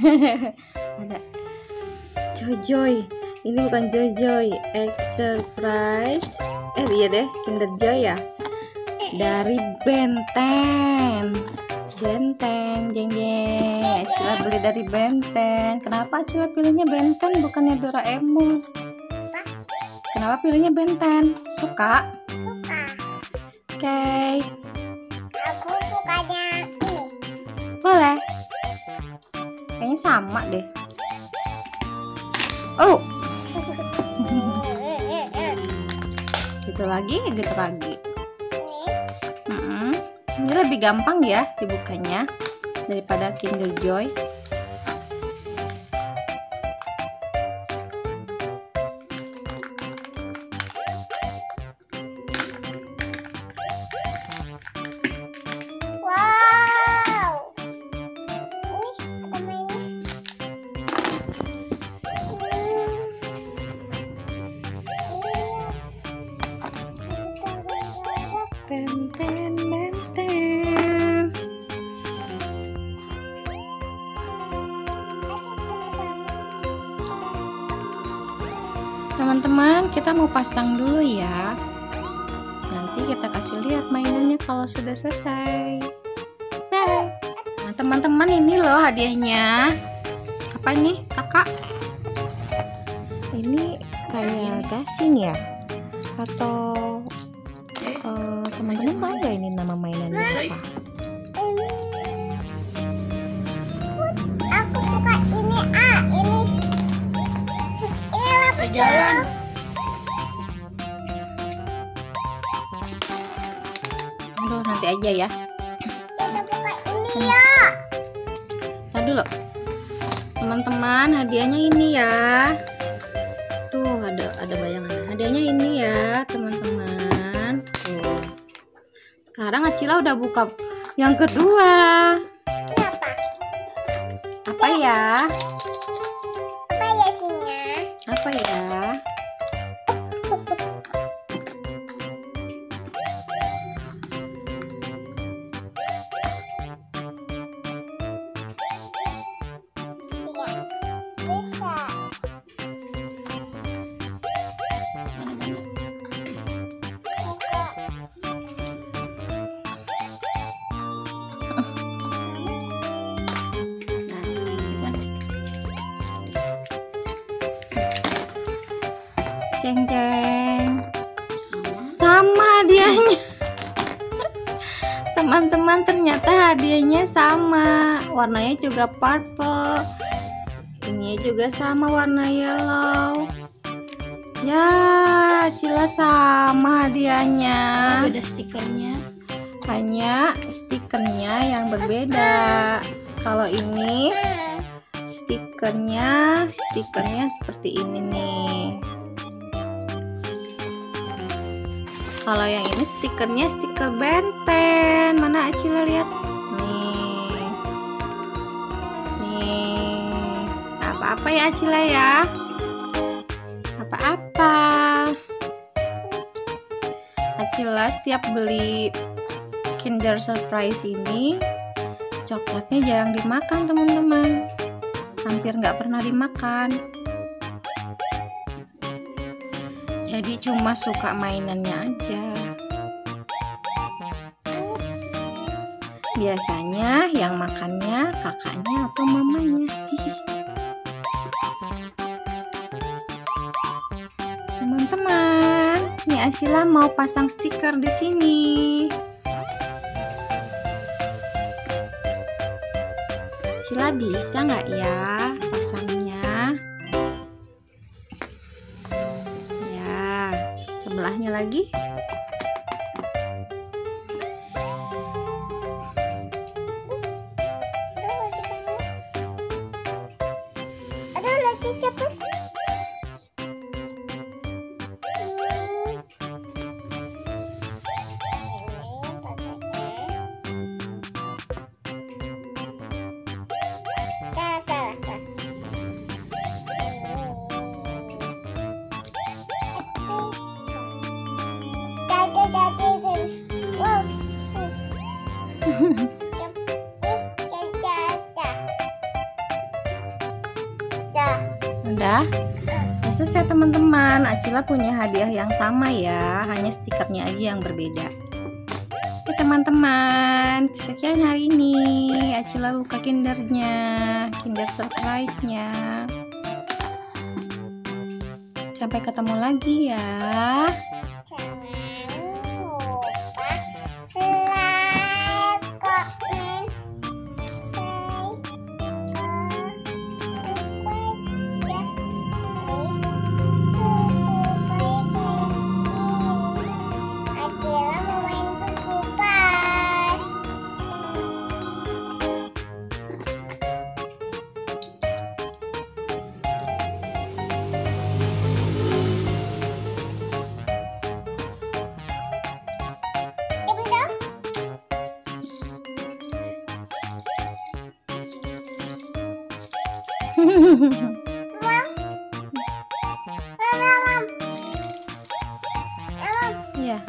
Ada Joy. Ini bukan Joy, egg surprise. Iya deh, Kinder Joy ya. Dari Benten. Jeng jeng. Acila beli dari Benten. Kenapa Acila pilihnya Benten bukannya Doraemon? Kenapa pilihnya Benten? Suka? Suka. Oke. Aku sukanya ini. Boleh. Kayaknya sama deh. Oh. Gitu lagi. Ini lebih gampang ya dibukanya daripada Kinder Joy. Wow. Ini ada mainnya. Benten. Teman-teman, kita mau pasang dulu ya. Nanti kita kasih lihat mainannya kalau sudah selesai. Bye. Nah, teman-teman, ini loh hadiahnya. Apa ini, kakak? Ini kayak gasing ya? Atau teman-teman tahu nggak ini nama mainannya apa? Aku suka ini. Ini lapis Jalan. Aduh, nanti aja ya. Kita buka ini ya. Tadi dulu. Teman-teman, hadiahnya ini ya. Tuh, ada bayangan. Hadiahnya ini ya, teman-teman. Tuh. Sekarang Acila udah buka yang kedua. Ini apa? Apa ya? Apa ya isinya? Apa ya? Bisa. Buka. Ceng. Sama hadiahnya. Teman-teman, ternyata hadiahnya sama. Warnanya juga purple. Ini juga sama warna yellow. Ya, Acila sama hadiahnya. Beda stikernya. Hanya stikernya yang berbeda. Kalau ini stikernya seperti ini nih. Kalau yang ini stikernya stiker Benten. Mana Acila lihat? Nih. Apa-apa ya Acila ya? Apa-apa. Acila setiap beli Kinder Surprise ini coklatnya jarang dimakan teman-teman. Hampir nggak pernah dimakan. Jadi cuma suka mainannya aja. Biasanya yang makannya kakaknya atau mamanya. Teman-teman, nih Acila mau pasang stiker di sini. Acila bisa nggak ya pasangnya? Sebelahnya lagi. Aduh, lucu cepet. Salah. Udah selesai teman-teman. Acila punya hadiah yang sama ya, hanya stikernya aja yang berbeda. Oke teman-teman, sekian hari ini Acila buka kindernya, kinder surprise-nya. Sampai ketemu lagi ya. Iya.